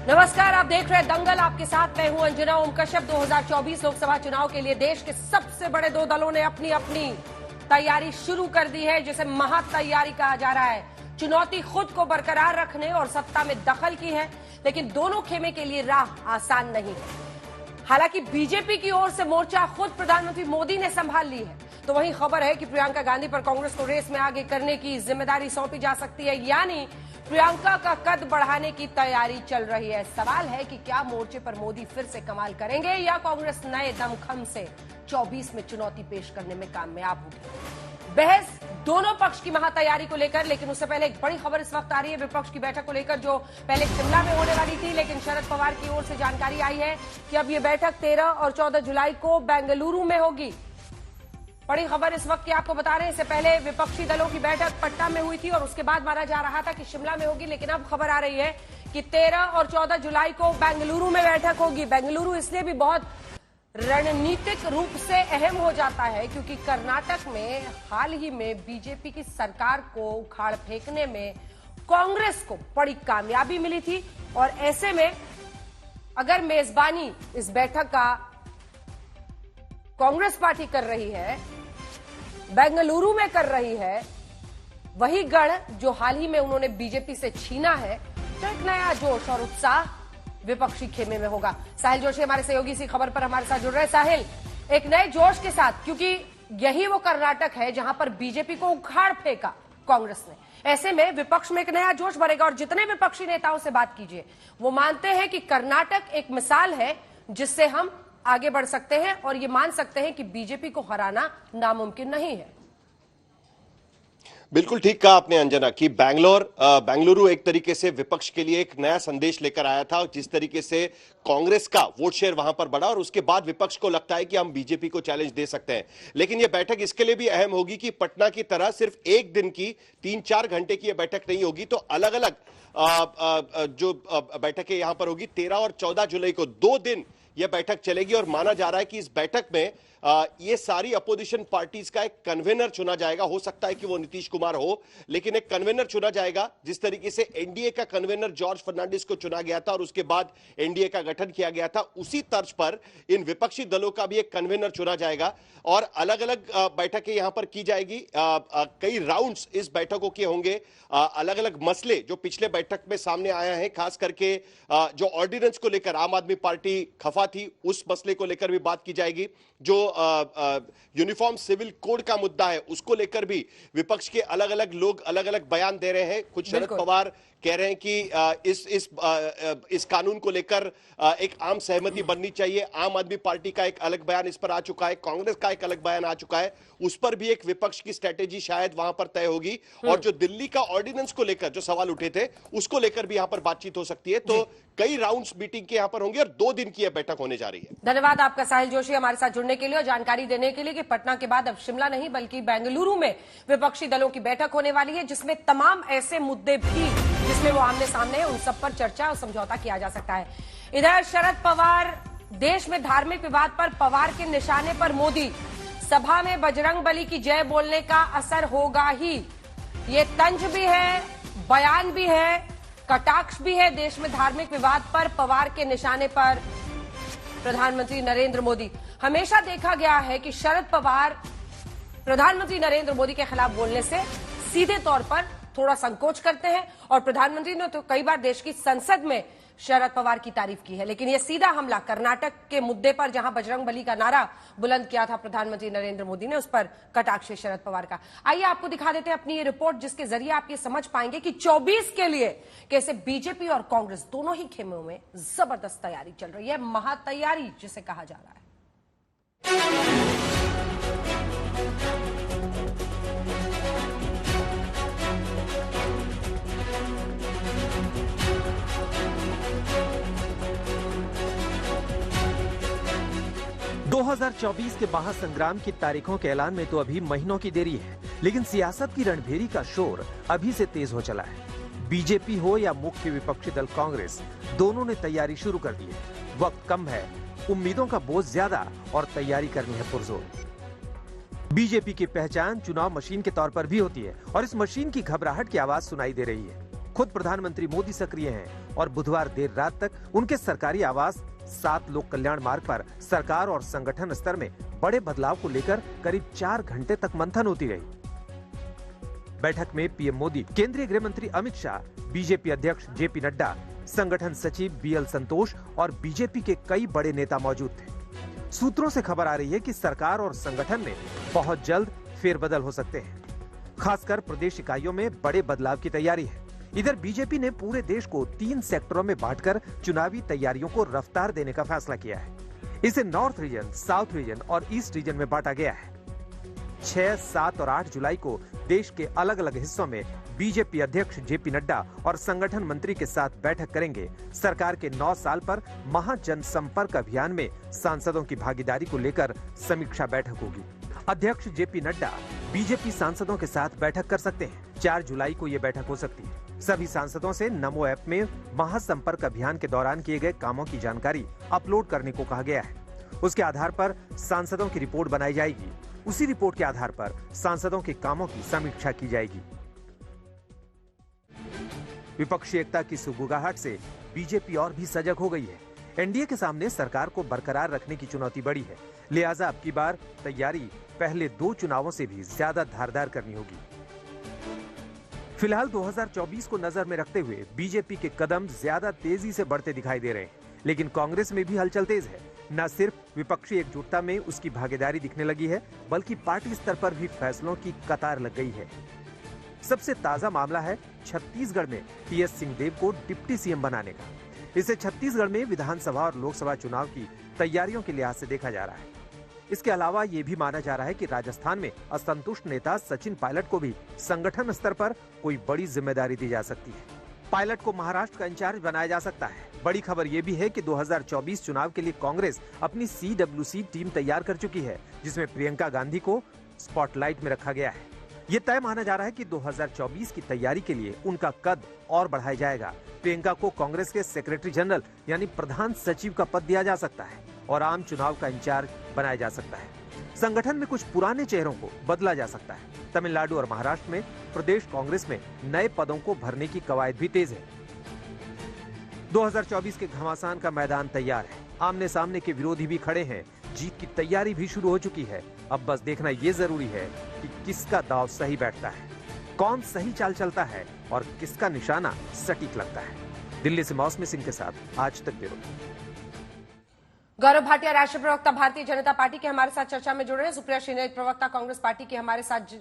नमस्कार, आप देख रहे हैं दंगल। आपके साथ मैं हूं अंजना ओम कश्यप। 2024 लोकसभा चुनाव के लिए देश के सबसे बड़े दो दलों ने अपनी अपनी तैयारी शुरू कर दी है, जिसे महा तैयारी कहा जा रहा है। चुनौती खुद को बरकरार रखने और सत्ता में दखल की है, लेकिन दोनों खेमे के लिए राह आसान नहीं है। हालांकि बीजेपी की ओर से मोर्चा खुद प्रधानमंत्री मोदी ने संभाल ली है, तो वहीं खबर है कि प्रियंका गांधी पर कांग्रेस को रेस में आगे करने की जिम्मेदारी सौंपी जा सकती है, यानी प्रियंका का कद बढ़ाने की तैयारी चल रही है। सवाल है कि क्या मोर्चे पर मोदी फिर से कमाल करेंगे या कांग्रेस नए दमखम से 24 में चुनौती पेश करने में कामयाब होगी। बहस दोनों पक्ष की महा तैयारी को लेकर, लेकिन उससे पहले एक बड़ी खबर इस वक्त आ रही है विपक्ष की बैठक को लेकर, जो पहले शिमला में होने वाली थी, लेकिन शरद पवार की ओर से जानकारी आई है कि अब ये बैठक 13 और 14 जुलाई को बेंगलुरु में होगी। बड़ी खबर इस वक्त की आपको बता रहे हैं। इससे पहले विपक्षी दलों की बैठक पटना में हुई थी और उसके बाद माना जा रहा था कि शिमला में होगी, लेकिन अब खबर आ रही है कि 13 और 14 जुलाई को बेंगलुरु में बैठक होगी। बेंगलुरु इसलिए भी बहुत रणनीतिक रूप से अहम हो जाता है क्योंकि कर्नाटक में हाल ही में बीजेपी की सरकार को उखाड़ फेंकने में कांग्रेस को बड़ी कामयाबी मिली थी, और ऐसे में अगर मेजबानी इस बैठक का कांग्रेस पार्टी कर रही है, बेंगलुरु में कर रही है, वही गढ़ जो हाल ही में उन्होंने बीजेपी से छीना है, तो एक नया जोश और उत्साह विपक्षी खेमे में होगा। साहिल जोशी हमारे सहयोगी इसी खबर पर हमारे साथ जुड़ रहे हैं। साहिल, एक नए जोश के साथ, क्योंकि यही वो कर्नाटक है जहां पर बीजेपी को उखाड़ फेंका कांग्रेस ने, ऐसे में विपक्ष में एक नया जोश भरेगा। और जितने विपक्षी नेताओं से बात कीजिए, वो मानते हैं कि कर्नाटक एक मिसाल है जिससे हम आगे बढ़ सकते हैं और ये मान सकते हैं कि बीजेपी को हराना नामुमकिन नहीं है। बिल्कुल ठीक कहा आपने अंजना कि बेंगलुरु एक तरीके से विपक्ष के लिए एक नया संदेश लेकर आया था। जिस तरीके से कांग्रेस का वोट शेयर वहां पर बढ़ा और उसके बाद विपक्ष को लगता है कि हम बीजेपी को चैलेंज दे सकते हैं। लेकिन यह बैठक इसके लिए भी अहम होगी कि पटना की तरह सिर्फ एक दिन की 3-4 घंटे की यह बैठक नहीं होगी, तो अलग अलग जो बैठकें यहां पर होगी 13 और 14 जुलाई को 2 दिन यह बैठक चलेगी। और माना जा रहा है कि इस बैठक में ये सारी अपोजिशन पार्टीज का एक कन्वेनर चुना जाएगा। हो सकता है कि वो नीतीश कुमार हो, लेकिन एक कन्वेनर चुना जाएगा। जिस तरीके से एनडीए का कन्वेनर जॉर्ज फर्नांडिस को चुना गया था और उसके बाद एनडीए का गठन किया गया था, उसी तर्ज पर इन विपक्षी दलों का भी एक कन्वेनर चुना जाएगा और अलग अलग बैठकें यहां पर की जाएगी। कई राउंड्स इस बैठकों के होंगे। अलग अलग मसले जो पिछले बैठक में सामने आया है, खास करके जो ऑर्डिनेंस को लेकर आम आदमी पार्टी खफा थी, उस मसले को लेकर भी बात की जाएगी। जो यूनिफॉर्म सिविल कोड का मुद्दा है, उसको लेकर भी विपक्ष के अलग अलग लोग अलग अलग बयान दे रहे हैं। कुछ शरद पवार कह रहे हैं कि इस कानून को लेकर एक आम सहमति बननी चाहिए। आम आदमी पार्टी का एक अलग बयान इस पर आ चुका है, कांग्रेस का एक अलग बयान आ चुका है। उस पर भी एक विपक्ष की स्ट्रेटेजी शायद वहां पर तय होगी। और जो दिल्ली का ऑर्डिनेंस को लेकर जो सवाल उठे थे, उसको लेकर भी यहां पर बातचीत हो सकती है। तो कई राउंड्स मीटिंग के यहां पर होंगे और 2 दिन की यह बैठक होने जा रही है। धन्यवाद आपका साहिल जोशी हमारे साथ जुड़ने के लिए और जानकारी देने के लिए कि पटना के बाद अब शिमला नहीं बल्कि बेंगलुरु में विपक्षी दलों की बैठक होने वाली है, जिसमें तमाम ऐसे मुद्दे भी जिसमें वो आमने सामने है, उन सब पर चर्चा और समझौता किया जा सकता है। इधर शरद पवार, देश में धार्मिक विवाद पर पवार के निशाने पर मोदी, सभा में बजरंगबली की जय बोलने का असर होगा ही। ये तंज भी है, बयान भी है, कटाक्ष भी है। देश में धार्मिक विवाद पर पवार के निशाने पर प्रधानमंत्री नरेंद्र मोदी। हमेशा देखा गया है कि शरद पवार प्रधानमंत्री नरेंद्र मोदी के खिलाफ बोलने से सीधे तौर पर थोड़ा संकोच करते हैं, और प्रधानमंत्री ने तो कई बार देश की संसद में शरद पवार की तारीफ की है। लेकिन यह सीधा हमला कर्नाटक के मुद्दे पर, जहां बजरंगबली का नारा बुलंद किया था प्रधानमंत्री नरेंद्र मोदी ने, उस पर कटाक्ष शरद पवार का। आइए आपको दिखा देते हैं अपनी ये रिपोर्ट, जिसके जरिए आप ये समझ पाएंगे कि 24 के लिए कैसे बीजेपी और कांग्रेस दोनों ही खेमों में जबरदस्त तैयारी चल रही है, महा तैयारी जिसे कहा जा रहा है। 2024 के महासंग्राम की तारीखों के ऐलान में तो अभी महीनों की देरी है, लेकिन सियासत की रणभेरी का शोर अभी से तेज हो चला है। बीजेपी हो या मुख्य विपक्षी दल कांग्रेस, दोनों ने तैयारी शुरू कर दी है। वक्त कम है, उम्मीदों का बोझ ज्यादा और तैयारी करनी है पुरजोर। बीजेपी की पहचान चुनाव मशीन के तौर पर भी होती है और इस मशीन की घबराहट की आवाज सुनाई दे रही है। खुद प्रधानमंत्री मोदी सक्रिय हैं, और बुधवार देर रात तक उनके सरकारी आवास 7 लोक कल्याण मार्ग पर सरकार और संगठन स्तर में बड़े बदलाव को लेकर करीब 4 घंटे तक मंथन होती रही। बैठक में पीएम मोदी, केंद्रीय गृह मंत्री अमित शाह, बीजेपी अध्यक्ष जेपी नड्डा, संगठन सचिव बीएल संतोष और बीजेपी के कई बड़े नेता मौजूद थे। सूत्रों से खबर आ रही है कि सरकार और संगठन में बहुत जल्द फेरबदल हो सकते हैं। खासकर प्रदेश इकाइयों में बड़े बदलाव की तैयारी है। इधर बीजेपी ने पूरे देश को 3 सेक्टरों में बांटकर चुनावी तैयारियों को रफ्तार देने का फैसला किया है। इसे नॉर्थ रीजन, साउथ रीजन और ईस्ट रीजन में बांटा गया है। 6, 7 और 8 जुलाई को देश के अलग अलग हिस्सों में बीजेपी अध्यक्ष जेपी नड्डा और संगठन मंत्री के साथ बैठक करेंगे। सरकार के 9 साल पर महाजनसंपर्क अभियान में सांसदों की भागीदारी को लेकर समीक्षा बैठक होगी। अध्यक्ष जेपी नड्डा बीजेपी सांसदों के साथ बैठक कर सकते हैं। 4 जुलाई को ये बैठक हो सकती है। सभी सांसदों से नमो ऐप में महासंपर्क अभियान के दौरान किए गए कामों की जानकारी अपलोड करने को कहा गया है। उसके आधार पर सांसदों की रिपोर्ट बनाई जाएगी। उसी रिपोर्ट के आधार पर सांसदों के कामों की समीक्षा की जाएगी। विपक्षी एकता की सुगबुगाहट से बीजेपी और भी सजग हो गई है। एनडीए के सामने सरकार को बरकरार रखने की चुनौती बड़ी है, लिहाजा अब की बार तैयारी पहले 2 चुनावों से भी ज्यादा धारदार करनी होगी। फिलहाल 2024 को नजर में रखते हुए बीजेपी के कदम ज्यादा तेजी से बढ़ते दिखाई दे रहे हैं, लेकिन कांग्रेस में भी हलचल तेज है। न सिर्फ विपक्षी एकजुटता में उसकी भागीदारी दिखने लगी है, बल्कि पार्टी स्तर पर भी फैसलों की कतार लग गई है। सबसे ताजा मामला है छत्तीसगढ़ में टीएस सिंहदेव को डिप्टी सीएम बनाने का। इसे छत्तीसगढ़ में विधानसभा और लोकसभा चुनाव की तैयारियों के लिहाज से देखा जा रहा है। इसके अलावा ये भी माना जा रहा है कि राजस्थान में असंतुष्ट नेता सचिन पायलट को भी संगठन स्तर पर कोई बड़ी जिम्मेदारी दी जा सकती है। पायलट को महाराष्ट्र का इंचार्ज बनाया जा सकता है। बड़ी खबर यह भी है कि 2024 चुनाव के लिए कांग्रेस अपनी CWC टीम तैयार कर चुकी है, जिसमें प्रियंका गांधी को स्पॉटलाइट में रखा गया है। ये तय माना जा रहा है कि 2024 की तैयारी के लिए उनका कद और बढ़ाया जाएगा। प्रियंका को कांग्रेस के सेक्रेटरी जनरल यानी प्रधान सचिव का पद दिया जा सकता है और आम चुनाव का इंचार्ज बनाया जा सकता है। संगठन में कुछ पुराने चेहरों को बदला जा सकता है। तमिलनाडु और महाराष्ट्र में प्रदेश कांग्रेस में नए पदों को भरने की कवायद भी तेज है। 2024 के घमासान का मैदान तैयार है। आमने सामने के विरोधी भी खड़े हैं। जीत की तैयारी भी शुरू हो चुकी है। अब बस देखना ये जरूरी है कि किसका दांव सही बैठता है, कौन सही चाल चलता है और किसका निशाना सटीक लगता है। दिल्ली से मौसमी सिंह के साथ आज तक ब्यूरो। गौरव भाटिया राष्ट्रीय प्रवक्ता भारतीय जनता पार्टी के हमारे साथ चर्चा में जुड़ रहे हैं। सुप्रिया श्रीनेत प्रवक्ता कांग्रेस पार्टी के हमारे साथ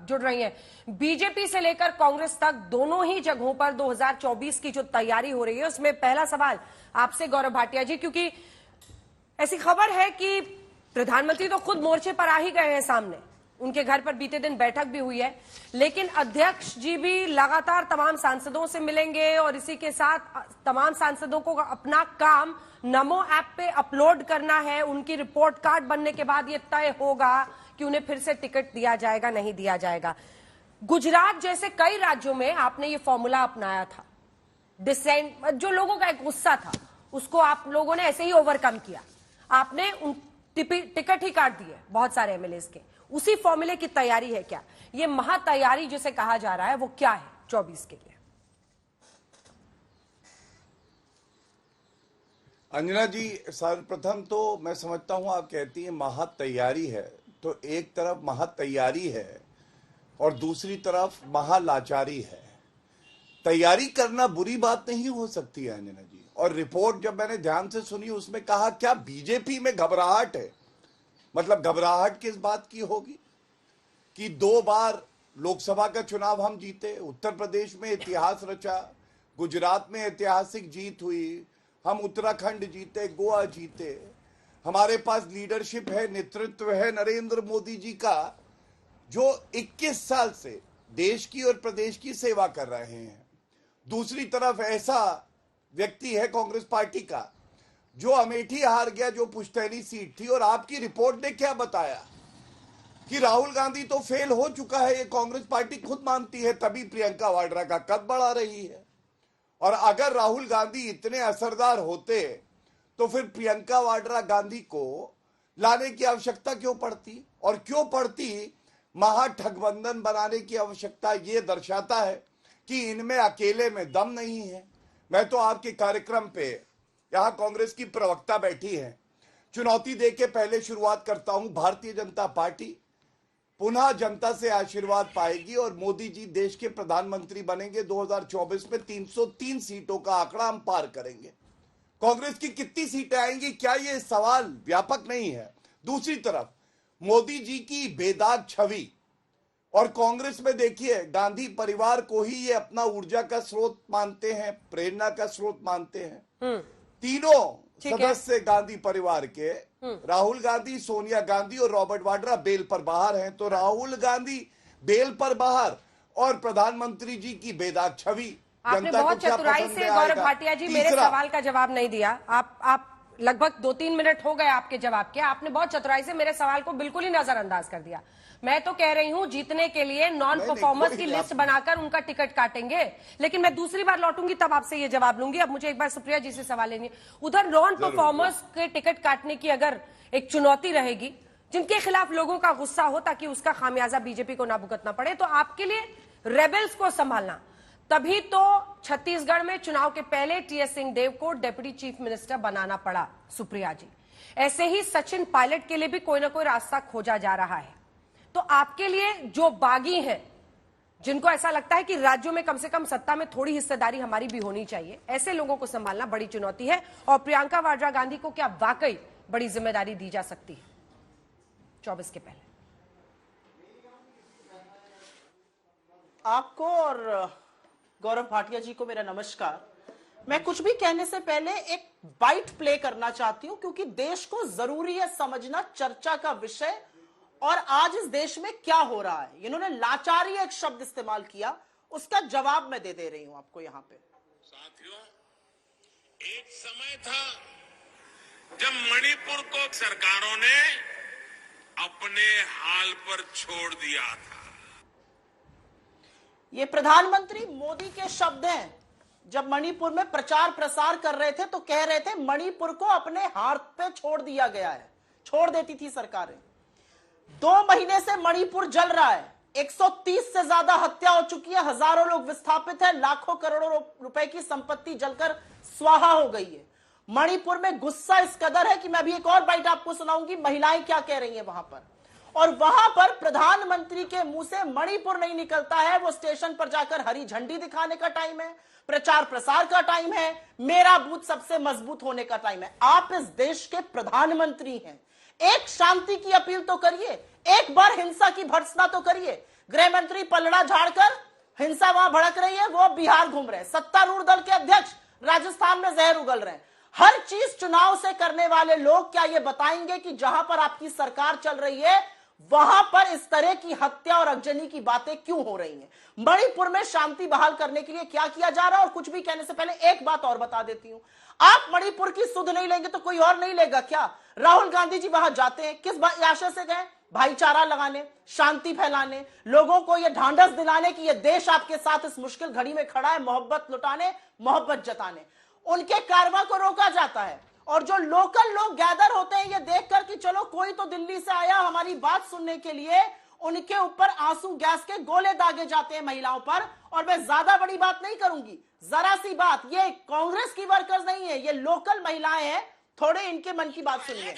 जुड़ रही हैं। बीजेपी से लेकर कांग्रेस तक दोनों ही जगहों पर 2024 की जो तैयारी हो रही है, उसमें पहला सवाल आपसे गौरव भाटिया जी, क्योंकि ऐसी खबर है कि प्रधानमंत्री तो खुद मोर्चे पर आ ही गए हैं सामने, उनके घर पर बीते दिन बैठक भी हुई है, लेकिन अध्यक्ष जी भी लगातार तमाम सांसदों से मिलेंगे और इसी के साथ तमाम सांसदों को अपना काम नमो ऐप पे अपलोड करना है। उनकी रिपोर्ट कार्ड बनने के बाद ये तय होगा कि उन्हें फिर से टिकट दिया जाएगा नहीं दिया जाएगा। गुजरात जैसे कई राज्यों में आपने ये फॉर्मूला अपनाया था। डिसेंट जो लोगों का एक गुस्सा था उसको आप लोगों ने ऐसे ही ओवरकम किया। आपने टिकट ही काट दिए बहुत सारे एमएलएस के। उसी फॉर्मूले की तैयारी है क्या? ये महा तैयारी जिसे कहा जा रहा है वो क्या है 24 के लिए? अंजना जी, सर्वप्रथम तो मैं समझता हूं आप कहती हैं महा तैयारी है, तो एक तरफ महा तैयारी है और दूसरी तरफ महालाचारी है। तैयारी करना बुरी बात नहीं हो सकती है अंजना जी। और रिपोर्ट जब मैंने ध्यान से सुनी उसमें कहा क्या बीजेपी में घबराहट है। मतलब घबराहट किस बात की होगी कि 2 बार लोकसभा का चुनाव हम जीते, उत्तर प्रदेश में इतिहास रचा, गुजरात में ऐतिहासिक जीत हुई, हम उत्तराखंड जीते, गोवा जीते, हमारे पास लीडरशिप है, नेतृत्व है नरेंद्र मोदी जी का, जो 21 साल से देश की और प्रदेश की सेवा कर रहे हैं। दूसरी तरफ ऐसा व्यक्ति है कांग्रेस पार्टी का जो अमेठी हार गया, जो पुश्तैनी सीट थी, और आपकी रिपोर्ट ने क्या बताया कि राहुल गांधी तो फेल हो चुका है, ये कांग्रेस पार्टी खुद मानती है, तभी प्रियंका वाड्रा का कद बढ़ा रही है। और अगर राहुल गांधी इतने असरदार होते तो फिर प्रियंका वाड्रा गांधी को लाने की आवश्यकता क्यों पड़ती, और क्यों पड़ती महागठबंधन बनाने की आवश्यकता? ये दर्शाता है कि इनमें अकेले में दम नहीं है। मैं तो आपके कार्यक्रम पे, यहां कांग्रेस की प्रवक्ता बैठी है, चुनौती देके पहले शुरुआत करता हूं। भारतीय जनता पार्टी पुनः जनता से आशीर्वाद पाएगी और मोदी जी देश के प्रधानमंत्री बनेंगे। 2024 में 303 सीटों का आंकड़ा हम पार करेंगे। कांग्रेस की कितनी सीटें आएंगी, क्या ये सवाल व्यापक नहीं है? दूसरी तरफ मोदी जी की बेदाग छवि, और कांग्रेस में देखिए गांधी परिवार को ही ये अपना ऊर्जा का स्रोत मानते हैं, प्रेरणा का स्रोत मानते हैं। तीनों सदस्य गांधी परिवार के, राहुल गांधी, सोनिया गांधी और रॉबर्ट वाड्रा बेल पर बाहर हैं। तो राहुल गांधी बेल पर बाहर और प्रधानमंत्री जी की बेदाग छवि, आपने बहुत चतुराई से गौरव भाटिया जी मेरे सवाल का जवाब नहीं दिया। आप लगभग 2-3 मिनट हो गए आपके जवाब के, आपने बहुत चतुराई से मेरे सवाल को बिल्कुल ही नजरअंदाज कर दिया। मैं तो कह रही हूं जीतने के लिए नॉन परफॉर्मर्स की लिस्ट बनाकर उनका टिकट काटेंगे, लेकिन मैं दूसरी बार लौटूंगी तब आपसे ये जवाब लूंगी। अब मुझे एक बार सुप्रिया जी से सवाल लेंगे। उधर नॉन परफॉर्मर्स के टिकट काटने की अगर एक चुनौती रहेगी, जिनके खिलाफ लोगों का गुस्सा हो ताकि उसका खामियाजा बीजेपी को ना भुगतना पड़े, तो आपके लिए रेबेल्स को संभालना, तभी तो छत्तीसगढ़ में चुनाव के पहले टीएस सिंहदेव को डिप्टी चीफ मिनिस्टर बनाना पड़ा। सुप्रिया जी, ऐसे ही सचिन पायलट के लिए भी कोई ना कोई रास्ता खोजा जा रहा है। तो आपके लिए जो बागी हैं, जिनको ऐसा लगता है कि राज्यों में कम से कम सत्ता में थोड़ी हिस्सेदारी हमारी भी होनी चाहिए, ऐसे लोगों को संभालना बड़ी चुनौती है। और प्रियंका वाड्रा गांधी को क्या वाकई बड़ी जिम्मेदारी दी जा सकती है 24 के पहले? आपको और गौरव भाटिया जी को मेरा नमस्कार। मैं कुछ भी कहने से पहले एक बाइट प्ले करना चाहती हूं, क्योंकि देश को जरूरी है समझना चर्चा का विषय और आज इस देश में क्या हो रहा है। इन्होंने लाचारी एक शब्द इस्तेमाल किया, उसका जवाब मैं दे रही हूं आपको यहां पे। साथियों, एक समय था जब मणिपुर को सरकारों ने अपने हाल पर छोड़ दिया था। ये प्रधानमंत्री मोदी के शब्द हैं। जब मणिपुर में प्रचार प्रसार कर रहे थे तो कह रहे थे मणिपुर को अपने हाथ पे छोड़ दिया गया है, छोड़ देती थी सरकारें। 2 महीने से मणिपुर जल रहा है, 130 से ज्यादा हत्या हो चुकी है, हजारों लोग विस्थापित हैं, लाखों करोड़ों रुपए की संपत्ति जलकर स्वाहा हो गई है। मणिपुर में गुस्सा इस कदर है कि मैं भी एक और बाइट आपको सुनाऊंगी, महिलाएं क्या कह रही हैं वहां पर। और वहां पर प्रधानमंत्री के मुंह से मणिपुर नहीं निकलता है। वो स्टेशन पर जाकर हरी झंडी दिखाने का टाइम है, प्रचार प्रसार का टाइम है, मेरा बूथ सबसे मजबूत होने का टाइम है। आप इस देश के प्रधानमंत्री हैं, एक शांति की अपील तो करिए, एक बार हिंसा की भर्त्सना तो करिए। गृह मंत्री पलड़ा झाड़कर हिंसा वहां भड़क रही है, वो बिहार घूम रहे हैं। सत्तारूढ़ दल के अध्यक्ष राजस्थान में जहर उगल रहे हैं। हर चीज चुनाव से करने वाले लोग क्या ये बताएंगे कि जहां पर आपकी सरकार चल रही है वहां पर इस तरह की हत्या और अगजनी की बातें क्यों हो रही हैं? मणिपुर में शांति बहाल करने के लिए क्या किया जा रहा है? और कुछ भी कहने से पहले एक बात और बता देती हूं, आप मणिपुर की सुध नहीं लेंगे तो कोई और नहीं लेगा क्या? राहुल गांधी जी वहां जाते हैं, किस आशय से गए? भाईचारा लगाने, शांति फैलाने, लोगों को यह ढांढस दिलाने कि यह देश आपके साथ इस मुश्किल घड़ी में खड़ा है, मोहब्बत लुटाने, मोहब्बत जताने। उनके कारवां को रोका जाता है और जो लोकल लोग गैदर होते हैं ये देखकर कि चलो कोई तो दिल्ली से आया हमारी बात सुनने के लिए, उनके ऊपर आंसू गैस के गोले दागे जाते हैं महिलाओं पर। और मैं ज्यादा बड़ी बात नहीं करूंगी, जरा सी बात, ये कांग्रेस की वर्कर्स नहीं है, ये लोकल महिलाएं हैं, थोड़े इनके मन की बात सुनिए।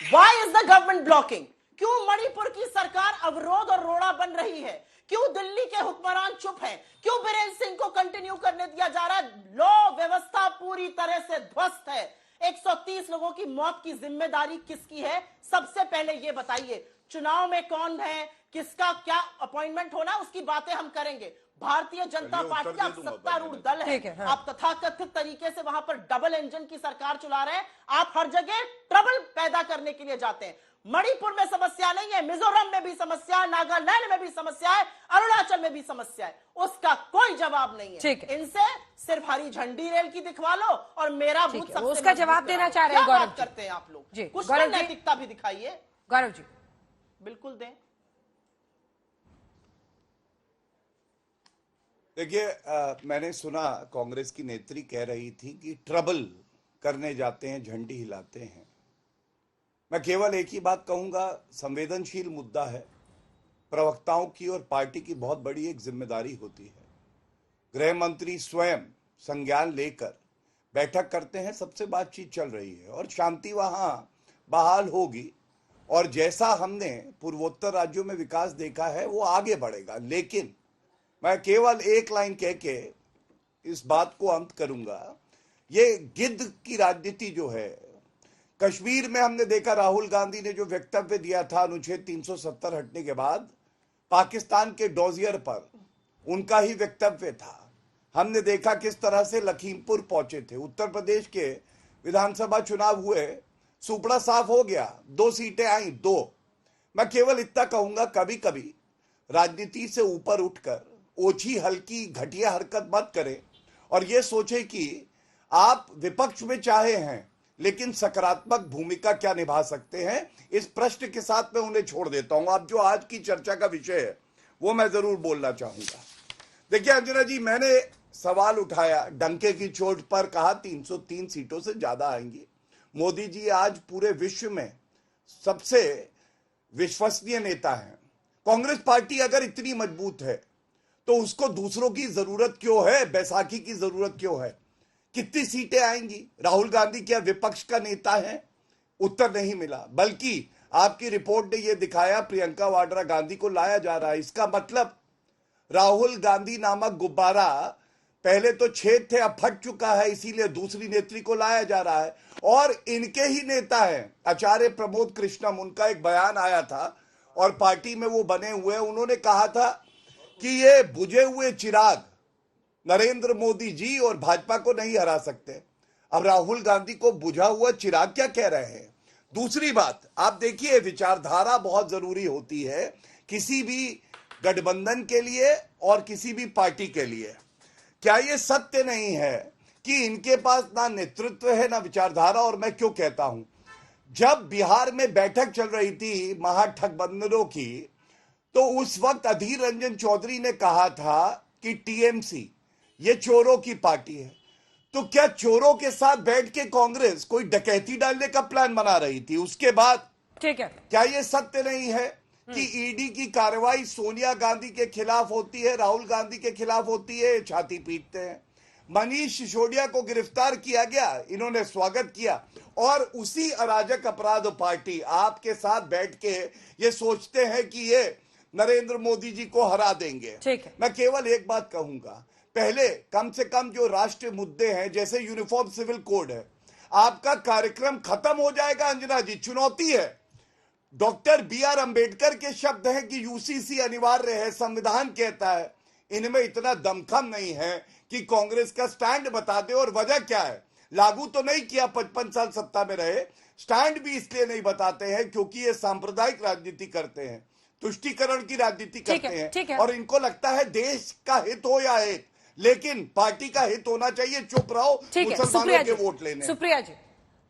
Why is the government blocking? क्यों मणिपुर की सरकार अवरोध और रोड़ा बन रही है? क्यों दिल्ली के हुक्मरान चुप हैं? क्यों बीरेंद्र सिंह को कंटिन्यू करने दिया जा रहा है? लॉ व्यवस्था पूरी तरह से ध्वस्त है। 130 लोगों की मौत की जिम्मेदारी किसकी है? सबसे पहले ये बताइए, चुनाव में कौन है, किसका क्या अपॉइंटमेंट होना, उसकी बातें हम करेंगे। भारतीय जनता पार्टी आप सत्तारूढ़ दल है, आप तथाकथित तरीके से वहां पर डबल इंजन की सरकार चला रहे हैं। आप हर जगह ट्रबल पैदा करने के लिए जाते हैं। मणिपुर में समस्या नहीं है, मिजोरम में भी समस्या है, नागालैंड में भी समस्या है, अरुणाचल में भी समस्या है, उसका कोई जवाब नहीं है। इनसे सिर्फ हरी झंडी रेल की दिखवा लो और मेरा बूथ सबसे उसका जवाब देना चाह रहे हैं। गौरव करते हैं आप लोग, कुछ नैतिकता भी दिखाइए। गौरव जी बिल्कुल दें। देखिए, मैंने सुना कांग्रेस की नेत्री कह रही थी कि ट्रबल करने जाते हैं झंडी हिलाते हैं। मैं केवल एक ही बात कहूंगा, संवेदनशील मुद्दा है, प्रवक्ताओं की और पार्टी की बहुत बड़ी एक जिम्मेदारी होती है। गृह मंत्री स्वयं संज्ञान लेकर बैठक करते हैं, सबसे बातचीत चल रही है और शांति वहां बहाल होगी और जैसा हमने पूर्वोत्तर राज्यों में विकास देखा है वो आगे बढ़ेगा। लेकिन मैं केवल एक लाइन कह के इस बात को अंत करूंगा, ये गिद्ध की राजनीति जो है, कश्मीर में हमने देखा राहुल गांधी ने जो वक्तव्य दिया था अनुच्छेद 370 हटने के बाद, पाकिस्तान के डोजियर पर उनका ही वक्तव्य था। हमने देखा किस तरह से लखीमपुर पहुंचे थे। उत्तर प्रदेश के विधानसभा चुनाव हुए, सुपड़ा साफ हो गया, 2 सीटें आई, 2। मैं केवल इतना कहूंगा, कभी कभी राजनीति से ऊपर उठकर ओछी हल्की घटिया हरकत मत करें और यह सोचे कि आप विपक्ष में चाहे हैं लेकिन सकारात्मक भूमिका क्या निभा सकते हैं। इस प्रश्न के साथ मैं उन्हें छोड़ देता हूं। अब जो आज की चर्चा का विषय है वो मैं जरूर बोलना चाहूंगा। देखिए अंजना जी, मैंने सवाल उठाया डंके की चोट पर, कहा 303 सीटों से ज्यादा आएंगी। मोदी जी आज पूरे विश्व में सबसे विश्वसनीय नेता हैं। कांग्रेस पार्टी अगर इतनी मजबूत है तो उसको दूसरों की जरूरत क्यों है, बैसाखी की जरूरत क्यों है? कितनी सीटें आएंगी? राहुल गांधी क्या विपक्ष का नेता है? उत्तर नहीं मिला, बल्कि आपकी रिपोर्ट ने यह दिखाया प्रियंका वाड्रा गांधी को लाया जा रहा है। इसका मतलब राहुल गांधी नामक गुब्बारा पहले तो छेद थे, अब फट चुका है, इसीलिए दूसरी नेत्री को लाया जा रहा है। और इनके ही नेता हैं आचार्य प्रमोद कृष्णम, उनका एक बयान आया था और पार्टी में वो बने हुए, उन्होंने कहा था कि ये बुझे हुए चिराग नरेंद्र मोदी जी और भाजपा को नहीं हरा सकते। अब राहुल गांधी को बुझा हुआ चिराग क्या कह रहे हैं? दूसरी बात, आप देखिए, विचारधारा बहुत जरूरी होती है किसी भी गठबंधन के लिए और किसी भी पार्टी के लिए। क्या ये सत्य नहीं है कि इनके पास ना नेतृत्व है ना विचारधारा? और मैं क्यों कहता हूं, जब बिहार में बैठक चल रही थी महागठबंधनों की, तो उस वक्त अधीर रंजन चौधरी ने कहा था कि टीएमसी ये चोरों की पार्टी है। तो क्या चोरों के साथ बैठ के कांग्रेस कोई डकैती डालने का प्लान बना रही थी? उसके बाद ठीक है, क्या यह सत्य नहीं है कि ईडी की कार्रवाई सोनिया गांधी के खिलाफ होती है, राहुल गांधी के खिलाफ होती है, छाती पीटते हैं? मनीष सिसोदिया को गिरफ्तार किया गया, इन्होंने स्वागत किया, और उसी अराजक अपराध पार्टी आपके साथ बैठ के ये सोचते हैं कि ये नरेंद्र मोदी जी को हरा देंगे। ठीक है, मैं केवल एक बात कहूंगा, पहले कम से कम जो राष्ट्रीय मुद्दे हैं, जैसे यूनिफॉर्म सिविल कोड है, आपका कार्यक्रम खत्म हो जाएगा। अंजना जी, चुनौती है। डॉक्टर BR अंबेडकर के शब्द हैं कि यूसीसी अनिवार्य है, संविधान कहता है। इनमें इतना दमखम नहीं है कि कांग्रेस का स्टैंड बता दे। और वजह क्या है? लागू तो नहीं किया, 55 साल सत्ता में रहे। स्टैंड भी इसलिए नहीं बताते हैं क्योंकि ये सांप्रदायिक राजनीति करते हैं, तुष्टीकरण की राजनीति करते हैं, और इनको लगता है देश का हित हो या हित, लेकिन पार्टी का हित होना चाहिए। चुप रहो, मुसलमानों के वोट लेने। सुप्रिया जी,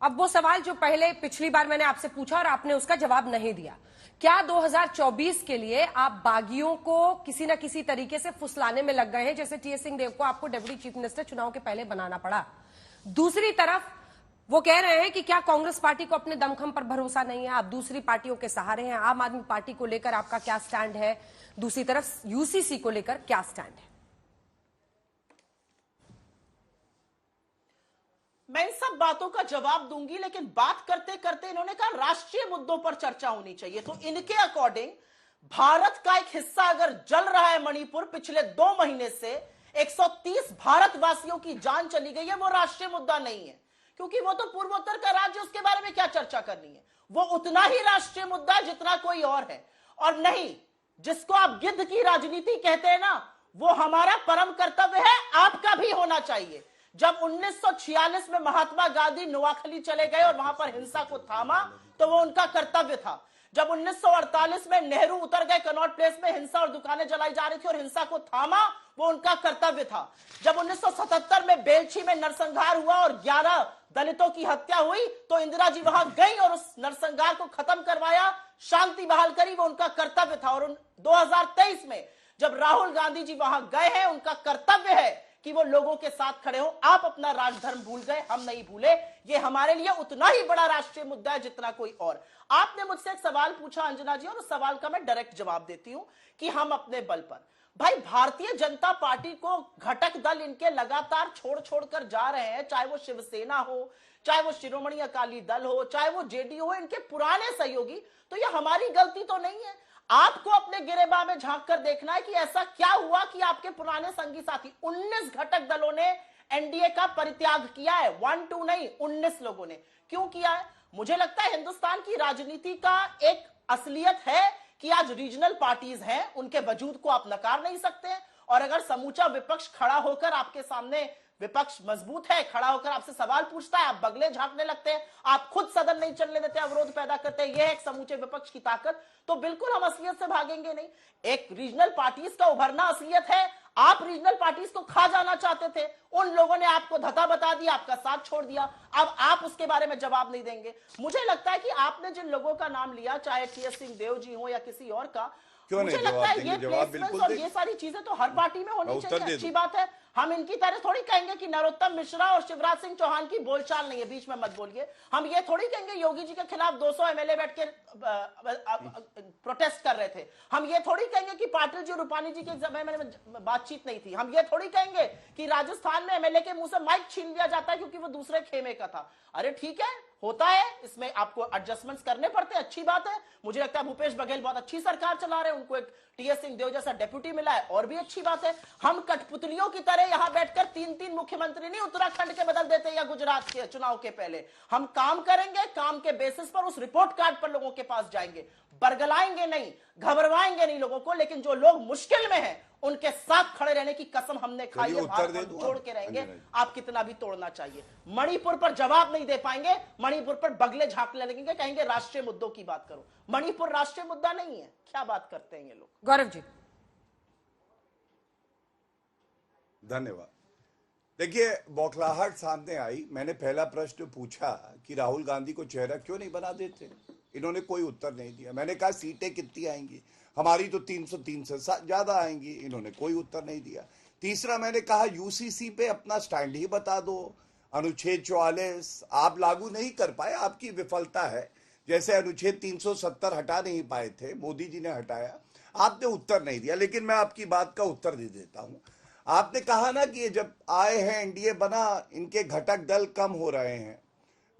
अब वो सवाल जो पहले पिछली बार मैंने आपसे पूछा और आपने उसका जवाब नहीं दिया, क्या 2024 के लिए आप बागियों को किसी न किसी तरीके से फुसलाने में लग गए हैं, जैसे टीएस सिंहदेव को आपको डेप्यूटी चीफ मिनिस्टर चुनाव के पहले बनाना पड़ा? दूसरी तरफ वो कह रहे हैं कि क्या कांग्रेस पार्टी को अपने दमखम पर भरोसा नहीं है, आप दूसरी पार्टियों के सहारे हैं। आम आदमी पार्टी को लेकर आपका क्या स्टैंड है? दूसरी तरफ यूसीसी को लेकर क्या स्टैंड है? मैं इन सब बातों का जवाब दूंगी, लेकिन बात करते करते इन्होंने कहा राष्ट्रीय मुद्दों पर चर्चा होनी चाहिए। तो इनके अकॉर्डिंग भारत का एक हिस्सा अगर जल रहा है मणिपुर, पिछले 2 महीने से 130 भारतवासियों की जान चली गई है, वो राष्ट्रीय मुद्दा नहीं है, क्योंकि वो तो पूर्वोत्तर का राज्य, उसके बारे में क्या चर्चा करनी है? वो उतना ही राष्ट्रीय मुद्दा है जितना कोई और है। और नहीं, जिसको आप गिद्ध की राजनीति कहते हैं ना, वो हमारा परम कर्तव्य है, आपका भी होना चाहिए। जब 1946 में महात्मा गांधी नोआखली चले गए और वहां पर हिंसा को थामा, तो वो उनका कर्तव्य था। जब 1948 में नेहरू उतर गए कनॉट प्लेस में, हिंसा और दुकानें जलाई जा रही थी और हिंसा को थामा, वो उनका कर्तव्य था। जब 1977 में बेलछी में नरसंहार हुआ और 11 दलितों की हत्या हुई, तो इंदिरा जी वहां गई और उस नरसंहार को खत्म करवाया, शांति बहाल करी, वो उनका कर्तव्य था। और 2023 में जब राहुल गांधी जी वहां गए हैं, उनका कर्तव्य है कि वो लोगों के साथ खड़े हो। आप अपना राजधर्म भूल गए, हम नहीं भूले। ये हमारे लिए उतना ही बड़ा राष्ट्रीय मुद्दा है जितना कोई और। आपने मुझसे एक सवाल पूछा अंजना जी, और उस सवाल का मैं डायरेक्ट जवाब देती हूं कि हम अपने बल पर, भाई भारतीय जनता पार्टी को घटक दल इनके लगातार छोड़ छोड़ कर जा रहे हैं, चाहे वो शिवसेना हो, चाहे वो शिरोमणि अकाली दल हो, चाहे वो जेडीयू हो, इनके पुराने सहयोगी। तो ये हमारी गलती तो नहीं है। आपको अपने गिरेबां में झांक कर देखना है कि ऐसा क्या हुआ कि आपके पुराने संगी साथी 19 घटक दलों ने एनडीए का परित्याग किया है। 1-2 नहीं, 19 लोगों ने। क्यों किया है? मुझे लगता है हिंदुस्तान की राजनीति का एक असलियत है कि आज रीजनल पार्टीज हैं, उनके वजूद को आप नकार नहीं सकते। और अगर समूचा विपक्ष खड़ा होकर आपके सामने, विपक्ष मजबूत है, खड़ा होकर आपसे सवाल पूछता है, आप बगले झांकने लगते हैं, आप खुद सदन नहीं चलने देते, अवरोध पैदा करते हैं, यह है एक समूचे विपक्ष की ताकत, तो बिल्कुल हम असलियत से भागेंगे नहीं। एक रीजनल पार्टीज का उभरना असलियत है। आप रीजनल पार्टीज को खा जाना चाहते थे, उन लोगों ने आपको धता बता दिया, आपका साथ छोड़ दिया, अब आप उसके बारे में जवाब नहीं देंगे। मुझे लगता है कि आपने जिन लोगों का नाम लिया, चाहे टीएस सिंहदेव जी हो या किसी और का, मुझे लगता है ये प्लेसमेंट्स और ये सारी चीजें तो हर पार्टी में होनी चाहिए, अच्छी बात है। हम इनकी तरह थोड़ी कहेंगे कि नरोत्तम मिश्रा और शिवराज सिंह चौहान की बोलचाल नहीं है, बीच में मत बोलिए। हम ये थोड़ी कहेंगे योगी जी के खिलाफ 200 एमएलए बैठ के प्रोटेस्ट कर रहे थे। हम ये थोड़ी कहेंगे कि पाटिल जी और रूपानी जी के समय में बातचीत नहीं थी। हम ये थोड़ी कहेंगे कि राजस्थान में एमएलए के मुंह से माइक छीन लिया जाता है क्योंकि वो दूसरे खेमे का था। अरे ठीक है, होता है, इसमें आपको एडजस्टमेंट्स करने पड़ते हैं, अच्छी बात है। मुझे लगता है भूपेश बघेल बहुत अच्छी सरकार चला रहे हैं, उनको एक टीएस सिंहदेव जैसा डेप्यूटी मिला है, और भी अच्छी बात है। हम कठपुतलियों की तरह यहां बैठकर 3-3 मुख्यमंत्री नहीं उत्तराखंड के बदल देते या गुजरात के चुनाव के पहले। हम काम करेंगे, काम के बेसिस पर उस रिपोर्ट कार्ड पर लोगों के पास जाएंगे, बरगलाएंगे नहीं, घबरवाएंगे नहीं लोगों को, लेकिन जो लोग मुश्किल में हैं उनके साथ खड़े रहने की कसम हमने खाई है। भारत हम जोड़ के रहेंगे, आप कितना भी तोड़ना चाहिए। मणिपुर पर जवाब नहीं दे पाएंगे, मणिपुर पर बगले झांकने लगेंगे, कहेंगे राष्ट्रीय मुद्दों की बात करो। मणिपुर राष्ट्रीय मुद्दा नहीं है, क्या बात करते हैं ये लोग। गौरव जी, धन्यवाद। देखिए, बौखलाहट सामने आई। मैंने पहला प्रश्न पूछा कि राहुल गांधी को चेहरा क्यों नहीं बना देते, इन्होंने कोई उत्तर नहीं दिया। मैंने कहा सीटें कितनी आएंगी, हमारी तो 303 से ज्यादा आएंगी, इन्होंने कोई उत्तर नहीं दिया। तीसरा मैंने कहा यूसीसी पे अपना स्टैंड ही बता दो, अनुच्छेद 44 आप लागू नहीं कर पाए, आपकी विफलता है। जैसे अनुच्छेद 370 हटा नहीं पाए थे, मोदी जी ने हटाया, आपने उत्तर नहीं दिया। लेकिन मैं आपकी बात का उत्तर दे देता हूं। आपने कहा ना कि ये जब आए हैं एनडीए बना, इनके घटक दल कम हो रहे हैं।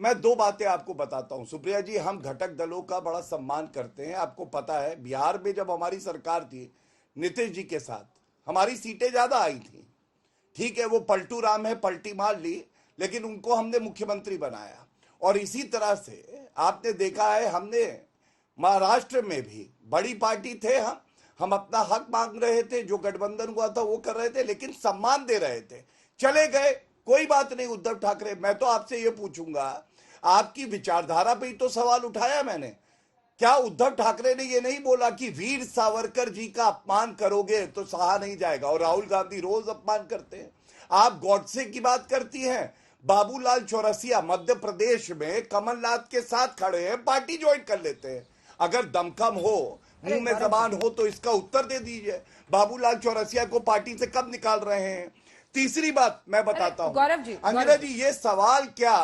मैं 2 बातें आपको बताता हूं सुप्रिया जी। हम घटक दलों का बड़ा सम्मान करते हैं। आपको पता है बिहार में जब हमारी सरकार थी नीतीश जी के साथ, हमारी सीटें ज्यादा आई थी। ठीक है, वो पलटू राम है, पलटी मार ली, लेकिन उनको हमने मुख्यमंत्री बनाया। और इसी तरह से आपने देखा है, हमने महाराष्ट्र में भी बड़ी पार्टी थे, हम अपना हक मांग रहे थे, जो गठबंधन हुआ था वो कर रहे थे, लेकिन सम्मान दे रहे थे। चले गए, कोई बात नहीं। उद्धव ठाकरे, मैं तो आपसे ये पूछूंगा, आपकी विचारधारा पे ही तो सवाल उठाया मैंने। क्या उद्धव ठाकरे ने ये नहीं बोला कि वीर सावरकर जी का अपमान करोगे तो सहा नहीं जाएगा? और राहुल गांधी रोज अपमान करते हैं। आप गॉडसे की बात करती हैं, बाबूलाल चौरसिया मध्य प्रदेश में कमलनाथ के साथ खड़े हैं, पार्टी ज्वाइन कर लेते हैं। अगर दमखम हो, मुंह में जबान हो, तो इसका उत्तर दे दीजिए। बाबूलाल चौरसिया को पार्टी से कब निकाल रहे हैं? तीसरी बात मैं बताता हूं गौरव जी, अंजना जी, ये सवाल क्या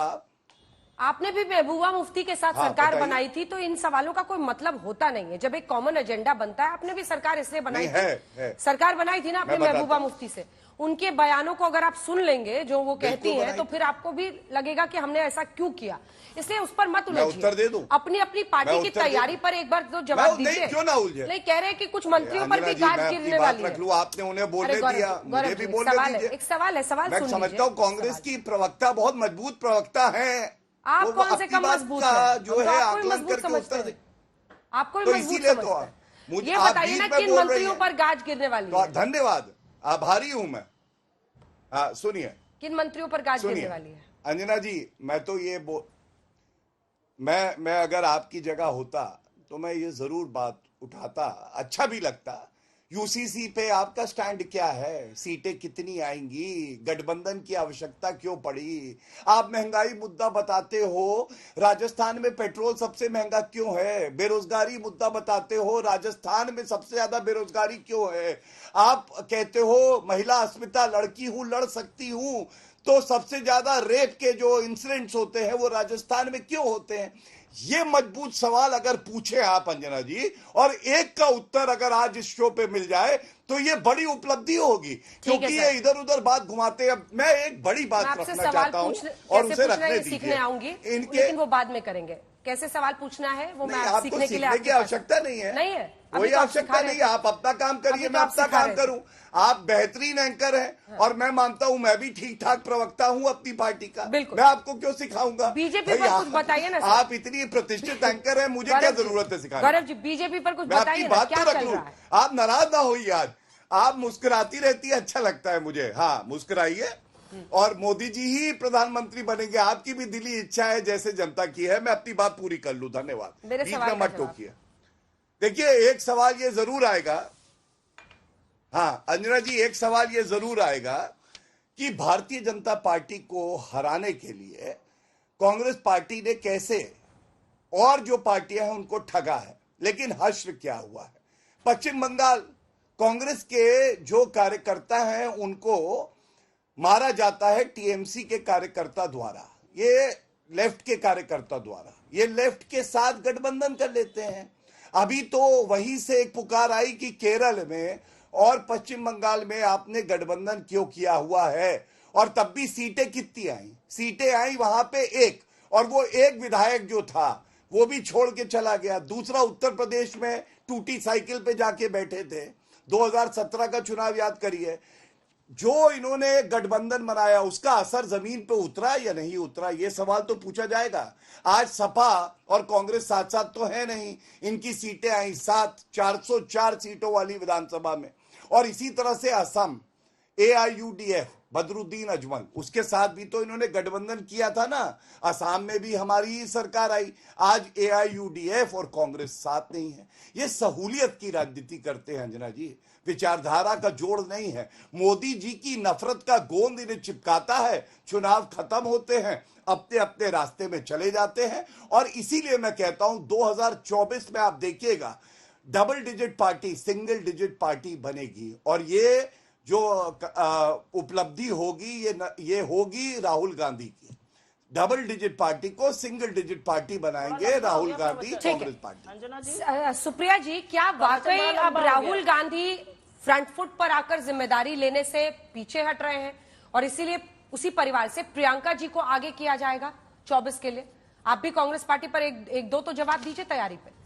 आपने भी महबूबा मुफ्ती के साथ सरकार बनाई थी, तो इन सवालों का कोई मतलब होता नहीं है। जब एक कॉमन एजेंडा बनता है, आपने भी सरकार इसलिए बनाई थी, सरकार बनाई थी ना आपने महबूबा मुफ्ती से। उनके बयानों को अगर आप सुन लेंगे जो वो कहती हैं, तो फिर आपको भी लगेगा कि हमने ऐसा क्यों किया। इसलिए उस पर मत उलझिए, अपनी अपनी पार्टी की तैयारी पर एक बार तो जवाब दीजिए। क्यों ना उलझे? नहीं, कह रहे हैं कि कुछ मंत्रियों पर भी गाज गिरने वाली है। आपने उन्हें बोलने दिया, मुझे भी बोलने दीजिए। एक सवाल है, सवाल मैं समझता हूँ कांग्रेस की प्रवक्ता बहुत मजबूत प्रवक्ता है। आप कौन से कम मजबूत हैं? जो है आकलन करके उत्तर दे, आपको तो इसीलिए तो मुझे ये बताइए ना, किन मंत्रियों पर गाज गिरने वाली है? धन्यवाद, आभारी हूं मैं। सुनिए, किन मंत्रियों पर गाज गिरने वाली है? अंजना जी, मैं तो ये मैं अगर आपकी जगह होता तो मैं ये जरूर बात उठाता, अच्छा भी लगता। यूसीसी पे आपका स्टैंड क्या है? सीटें कितनी आएंगी? गठबंधन की आवश्यकता क्यों पड़ी? आप महंगाई मुद्दा बताते हो, राजस्थान में पेट्रोल सबसे महंगा क्यों है? बेरोजगारी मुद्दा बताते हो, राजस्थान में सबसे ज्यादा बेरोजगारी क्यों है? आप कहते हो महिला अस्मिता, लड़की हूं लड़ सकती हूं, तो सबसे ज्यादा रेप के जो इंसिडेंट्स होते हैं वो राजस्थान में क्यों होते हैं? ये मजबूत सवाल अगर पूछे आप अंजना जी, और एक का उत्तर अगर आज इस शो पे मिल जाए तो ये बड़ी उपलब्धि होगी, क्योंकि ये इधर उधर बात घुमाते हैं। मैं एक बड़ी बात रखना चाहता हूं और उसे रखने सीखने आऊंगी इनके, लेकिन वो बाद में करेंगे। कैसे सवाल पूछना है वो मैं आपको सीखने के लिए सीखने की आवश्यकता नहीं है, नहीं है, कोई आवश्यकता नहीं है। आप अपना काम करिए, मैं अपना काम करूं। आप बेहतरीन एंकर हैं और मैं मानता हूं मैं भी ठीक ठाक प्रवक्ता हूं अपनी पार्टी का। मैं आपको क्यों सिखाऊंगा? बीजेपी पर कुछ बताइए ना। आप इतनी प्रतिष्ठित एंकर हैं, मुझे क्या जरूरत है सिखाने? गौरव जी बीजेपी पर कुछ बताइए ना, क्या चल रहा है? आप नाराज ना होइए, आज आप मुस्कुराती रहती है, अच्छा लगता है मुझे। हाँ, मुस्कुराइए और मोदी जी ही प्रधानमंत्री बनेंगे। आपकी भी दिली इच्छा है जैसे जनता की है। मैं अपनी बात पूरी कर लूं, धन्यवाद। बीच में मत टोकिए। देखिए, एक सवाल ये जरूर आएगा, हाँ अंजना जी, एक सवाल ये जरूर आएगा कि भारतीय जनता पार्टी को हराने के लिए कांग्रेस पार्टी ने कैसे और जो पार्टियां हैं उनको ठगा है। लेकिन हश्र क्या हुआ है? पश्चिम बंगाल कांग्रेस के जो कार्यकर्ता हैं उनको मारा जाता है टीएमसी के कार्यकर्ता द्वारा, ये लेफ्ट के कार्यकर्ता द्वारा। ये लेफ्ट के साथ गठबंधन कर लेते हैं। अभी तो वहीं से एक पुकार आई कि केरल में और पश्चिम बंगाल में आपने गठबंधन क्यों किया हुआ है, और तब भी सीटें कितनी आई? सीटें आई वहां पे एक, और वो एक विधायक जो था वो भी छोड़ के चला गया। दूसरा, उत्तर प्रदेश में टूटी साइकिल पे जाके बैठे थे। 2017 का चुनाव याद करिए। जो इन्होंने गठबंधन बनाया उसका असर जमीन पे उतरा या नहीं उतरा, ये सवाल तो पूछा जाएगा। आज सपा और कांग्रेस साथ साथ तो है नहीं, इनकी सीटें आई 7, 404 सीटों वाली विधानसभा में। और इसी तरह से असम AIUDF बदरुद्दीन अजमल, उसके साथ भी तो इन्होंने गठबंधन किया था ना। असम में भी हमारी ही सरकार आई। आज AIUDF और कांग्रेस साथ नहीं है। ये सहूलियत की राजनीति करते हैं अंजना जी, विचारधारा का जोड़ नहीं है। मोदी जी की नफरत का गोंद इन्हें चिपकाता है। चुनाव खत्म होते हैं, अपने अपने रास्ते में चले जाते हैं। और इसीलिए मैं कहता हूं 2024 में आप देखिएगा double digit party, single digit party बनेगी। और ये जो उपलब्धि होगी ये होगी राहुल गांधी की। डबल डिजिट पार्टी को सिंगल डिजिट पार्टी बनाएंगे राहुल गांधी, कांग्रेस पार्टी। सुप्रिया जी, क्या वाकई अब राहुल गांधी फ्रंट फुट पर आकर जिम्मेदारी लेने से पीछे हट रहे हैं और इसीलिए उसी परिवार से प्रियंका जी को आगे किया जाएगा 24 के लिए? आप भी कांग्रेस पार्टी पर एक दो तो जवाब दीजिए तैयारी पे।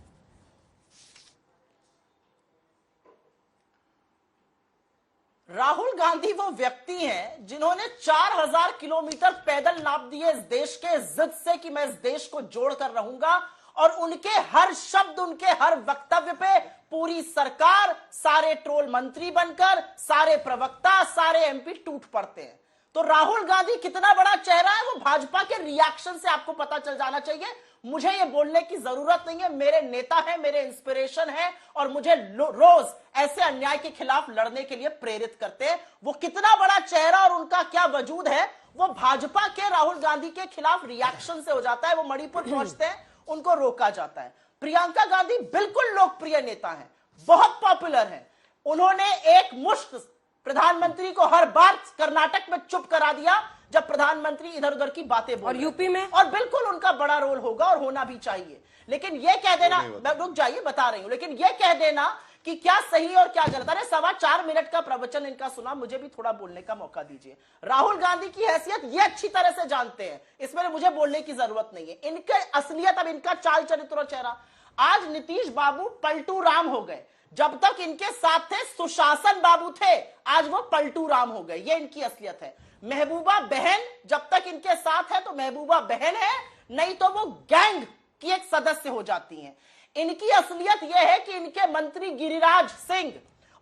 राहुल गांधी वो व्यक्ति हैं जिन्होंने 4000 किलोमीटर पैदल नाप दिए इस देश के जिद से कि मैं इस देश को जोड़कर रहूंगा, और उनके हर शब्द, उनके हर वक्तव्य पे पूरी सरकार, सारे ट्रोल मंत्री बनकर, सारे प्रवक्ता, सारे एमपी टूट पड़ते हैं। तो राहुल गांधी कितना बड़ा चेहरा है वो भाजपा के रिएक्शन से आपको पता चल जाना चाहिए। मुझे ये बोलने की जरूरत नहीं है, मेरे नेता है, मेरे इंस्पिरेशन है और मुझे रोज ऐसे अन्याय के खिलाफ लड़ने के लिए प्रेरित करते हैं। वो कितना बड़ा चेहरा और उनका क्या वजूद है वो भाजपा के राहुल गांधी के खिलाफ रिएक्शन से हो जाता है। वो मणिपुर पहुंचते हैं, उनको रोका जाता है। प्रियंका गांधी बिल्कुल लोकप्रिय नेता है, बहुत पॉपुलर है। उन्होंने एक मुश्त प्रधानमंत्री को हर बार कर्नाटक में चुप करा दिया जब प्रधानमंत्री इधर उधर की बातें बोल, और यूपी में, और बिल्कुल उनका बड़ा रोल होगा और होना भी चाहिए। लेकिन यह कह देना, रुक जाइए बता रही हूं, लेकिन यह कह देना कि क्या सही और क्या गलत। अरे 4.25 मिनट का प्रवचन इनका सुना, मुझे भी थोड़ा बोलने का मौका दीजिए। राहुल गांधी की हैसियत ये अच्छी तरह से जानते हैं, इसमें मुझे बोलने की जरूरत नहीं है। इनके असलियत, अब इनका चाल चरित्र और चेहरा। आज नीतीश बाबू पलटू राम हो गए, जब तक इनके साथ थे सुशासन बाबू थे, आज वो पलटू राम हो गए। ये इनकी असलियत है। महबूबा बहन जब तक इनके साथ है तो महबूबा बहन है, नहीं तो वो गैंग की एक सदस्य हो जाती हैं। इनकी असलियत यह है कि इनके मंत्री गिरिराज सिंह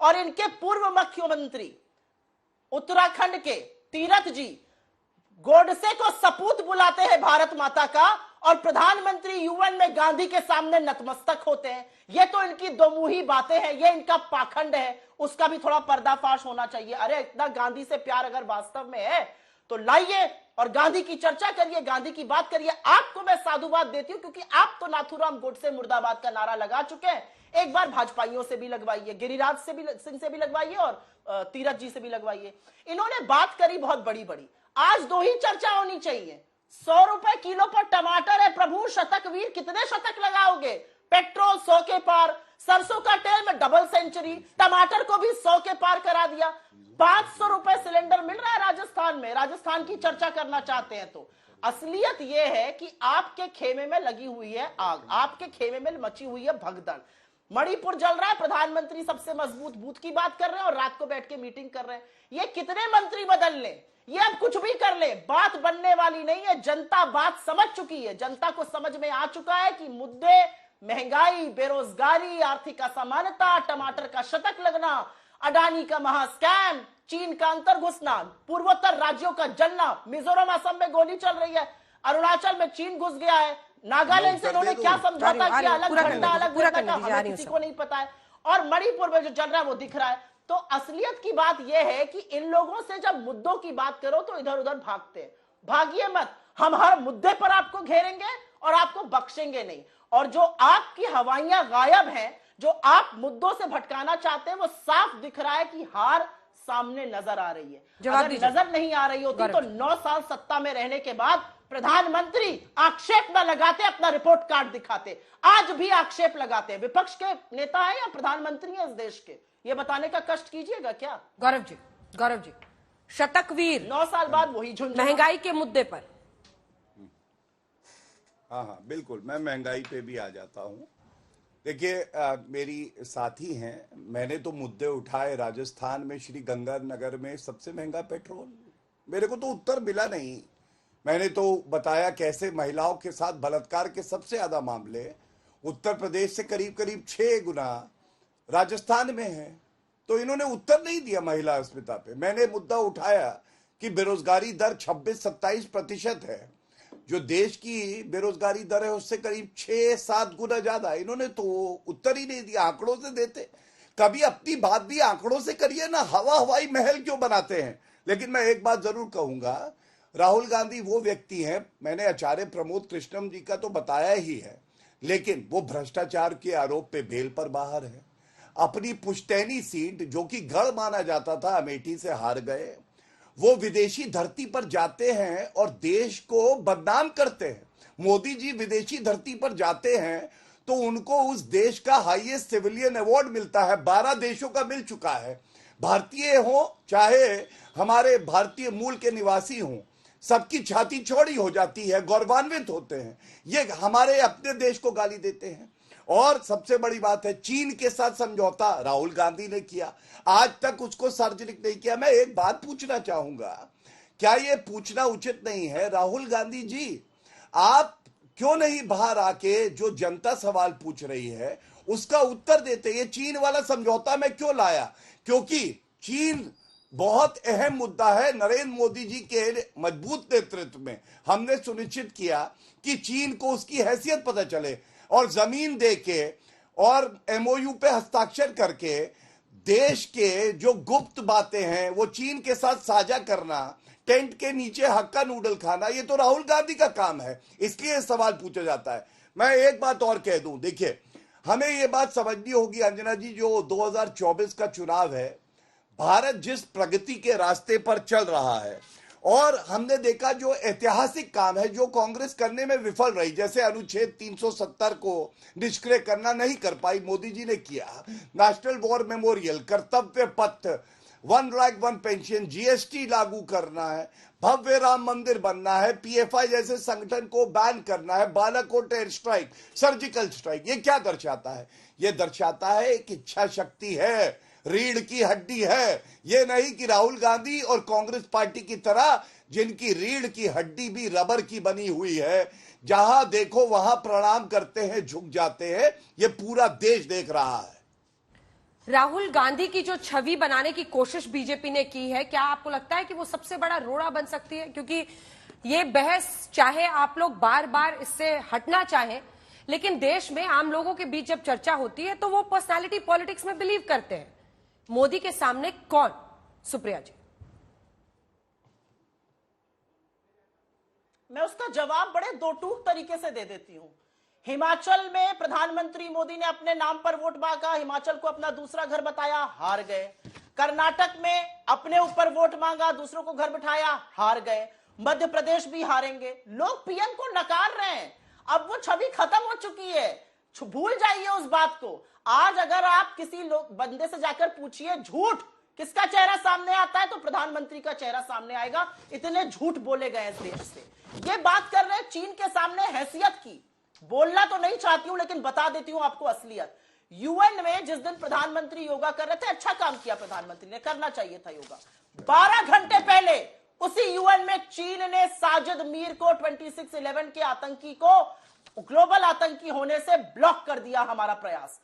और इनके पूर्व मुख्यमंत्री उत्तराखंड के तीरथ जी गोडसे को सपूत बुलाते हैं भारत माता का, और प्रधानमंत्री यूएन में गांधी के सामने नतमस्तक होते हैं। ये तो इनकी दोमुही बातें हैं, ये इनका पाखंड है। उसका भी थोड़ा पर्दाफाश होना चाहिए। अरे इतना गांधी से प्यार अगर वास्तव में है तो लाइए और गांधी की चर्चा करिए, गांधी की बात करिए। आपको मैं साधुवाद देती हूं क्योंकि आप तो नाथूराम गोडसे मुर्दाबाद का नारा लगा चुके हैं। एक बार भाजपाइयों से भी लगवाइए, गिरिराज सिंह से भी लगवाइए और तीरथ जी से भी लगवाइए। इन्होंने बात करी बहुत बड़ी बड़ी। आज दो ही चर्चा होनी चाहिए। 100 रुपए किलो पर टमाटर है प्रभु, शतक वीर कितने शतक लगाओगे? पेट्रोल 100 के पार, सरसों का तेल में डबल सेंचुरी, टमाटर को भी 100 के पार करा दिया। 500 रुपए सिलेंडर मिल रहा है राजस्थान में। राजस्थान की चर्चा करना चाहते हैं तो असलियत यह है कि आपके खेमे में लगी हुई है आग, आपके खेमे में मची हुई है भगदड़। मणिपुर जल रहा है, प्रधानमंत्री सबसे मजबूत बूथ की बात कर रहे हैं और रात को बैठ के मीटिंग कर रहे हैं। ये कितने मंत्री बदल ले, ये अब कुछ भी कर ले, बात बनने वाली नहीं है। जनता बात समझ चुकी है। जनता को समझ में आ चुका है कि मुद्दे महंगाई, बेरोजगारी, आर्थिक असमानता, टमाटर का शतक लगना, अडानी का महास्कैम, चीन का अंतर घुसना, पूर्वोत्तर राज्यों का जलना, मिजोरम असम में गोली चल रही है, अरुणाचल में चीन घुस गया है, नागालैंड से इन्होंने क्या समझौता किया, अलग झंडा अलग झंडा, हमें किसी को नहीं पता है। और मणिपुर में जो चल रहा है वो दिख रहा है। तो असलियत की बात यह है कि इन लोगों से जब मुद्दों की बात करो तो इधर उधर भागते हैं। भागिए मत, हम हर मुद्दे पर आपको घेरेंगे और आपको बख्शेंगे नहीं। और जो आपकी हवाइयां गायब हैं, जो आप मुद्दों से भटकाना चाहते हैं, वो साफ दिख रहा है कि हार सामने नजर आ रही है। अगर नजर नहीं आ रही होती तो 9 साल सत्ता में रहने के बाद प्रधानमंत्री आक्षेप न लगाते, अपना रिपोर्ट कार्ड दिखाते। आज भी आक्षेप लगाते हैं। विपक्ष के नेता है या प्रधानमंत्री है इस देश के, ये बताने का कष्ट कीजिएगा क्या? गौरव जी, शतकवीर 9 साल बाद वही झुंझुना महंगाई के मुद्दे पर। हाँ, बिल्कुल, मैं महंगाई पे भी आ जाता हूँ। देखिए, मेरी साथी हैं, मैंने तो मुद्दे उठाए। राजस्थान में श्री गंगानगर में सबसे महंगा पेट्रोल, मेरे को तो उत्तर मिला नहीं। मैंने तो बताया कैसे महिलाओं के साथ बलात्कार के सबसे ज्यादा मामले उत्तर प्रदेश से करीब करीब 6 गुना राजस्थान में है। तो इन्होंने उत्तर नहीं दिया महिला अस्मिता पे। मैंने मुद्दा उठाया कि बेरोजगारी दर 26-27% है, जो देश की बेरोजगारी दर है उससे करीब 6-7 गुना ज्यादा। इन्होंने तो उत्तर ही नहीं दिया, आंकड़ों से देते। कभी अपनी बात भी आंकड़ों से करिए ना, हवाई महल क्यों बनाते हैं। लेकिन मैं एक बात जरूर कहूंगा, राहुल गांधी वो व्यक्ति हैं, मैंने आचार्य प्रमोद कृष्णम जी का तो बताया ही है, लेकिन वो भ्रष्टाचार के आरोप पे बेल पर बाहर है। अपनी पुश्तैनी सीट जो कि गढ़ माना जाता था, अमेठी से हार गए। वो विदेशी धरती पर जाते हैं और देश को बदनाम करते हैं। मोदी जी विदेशी धरती पर जाते हैं तो उनको उस देश का हाईएस्ट सिविलियन अवार्ड मिलता है, 12 देशों का मिल चुका है। भारतीय हो चाहे हमारे भारतीय मूल के निवासी हों, सबकी छाती चौड़ी हो जाती है, गौरवान्वित होते हैं। ये हमारे अपने देश को गाली देते हैं। और सबसे बड़ी बात है, चीन के साथ समझौता राहुल गांधी ने किया, आज तक उसको सार्वजनिक नहीं किया। मैं एक बात पूछना चाहूंगा, क्या ये पूछना उचित नहीं है, राहुल गांधी जी आप क्यों नहीं बाहर आके जो जनता सवाल पूछ रही है उसका उत्तर देते? ये चीन वाला समझौता मैं क्यों लाया? क्योंकि चीन बहुत अहम मुद्दा है। नरेंद्र मोदी जी के मजबूत नेतृत्व में हमने सुनिश्चित किया कि चीन को उसकी हैसियत पता चले और जमीन देके और एमओयू पे हस्ताक्षर करके देश के जो गुप्त बातें हैं वो चीन के साथ साझा करना, टेंट के नीचे हक्का नूडल खाना, ये तो राहुल गांधी का काम है, इसलिए सवाल पूछा जाता है। मैं एक बात और कह दूं, देखिए हमें ये बात समझनी होगी अंजना जी, जो 2024 का चुनाव है, भारत जिस प्रगति के रास्ते पर चल रहा है और हमने देखा जो ऐतिहासिक काम है जो कांग्रेस करने में विफल रही, जैसे अनुच्छेद 370 को निष्क्रिय करना नहीं कर पाई, मोदी जी ने किया। नेशनल वॉर मेमोरियल, कर्तव्य पथ, 1 रैंक 1 पेंशन, जीएसटी लागू करना है, भव्य राम मंदिर बनना है, पीएफआई जैसे संगठन को बैन करना है, Balakot air strike, surgical strike. ये क्या दर्शाता है? ये दर्शाता है एक इच्छा शक्ति है, रीढ़ की हड्डी है। ये नहीं कि राहुल गांधी और कांग्रेस पार्टी की तरह जिनकी रीढ़ की हड्डी भी रबर की बनी हुई है, जहां देखो वहां प्रणाम करते हैं, झुक जाते हैं। ये पूरा देश देख रहा है। राहुल गांधी की जो छवि बनाने की कोशिश बीजेपी ने की है, क्या आपको लगता है कि वो सबसे बड़ा रोड़ा बन सकती है? क्योंकि ये बहस, चाहे आप लोग बार बार इससे हटना चाहें, लेकिन देश में आम लोगों के बीच जब चर्चा होती है तो वो पर्सनालिटी पॉलिटिक्स में बिलीव करते हैं मोदी के सामने कौन? सुप्रिया जी, मैं उसका जवाब बड़े दो टूक तरीके से दे देती हूं। हिमाचल में प्रधानमंत्री मोदी ने अपने नाम पर वोट मांगा, हिमाचल को अपना दूसरा घर बताया, हार गए। कर्नाटक में अपने ऊपर वोट मांगा, दूसरों को घर बिठाया, हार गए। मध्य प्रदेश भी हारेंगे। लोग पीएम को नकार रहे हैं। अब वो छवि खत्म हो चुकी है, भूल जाइए उस बात को। आज अगर आप किसी बंदे से जाकर पूछिए झूठ किसका चेहरा सामने आता है, तो प्रधानमंत्री का चेहरा सामने आएगा। इतने झूठ बोले गए इस देश से। ये बात कर रहे हैं चीन के सामने हैसियत की। बोलना तो नहीं चाहती हूं, लेकिन बता देती हूं आपको असलियत। यूएन में जिस दिन प्रधानमंत्री योगा कर रहे थे, अच्छा काम किया प्रधानमंत्री ने, करना चाहिए था योगा। 12 घंटे पहले उसी यूएन में चीन ने साजिद मीर को 26/11 के आतंकी को ग्लोबल आतंकी होने से ब्लॉक कर दिया। हमारा प्रयास,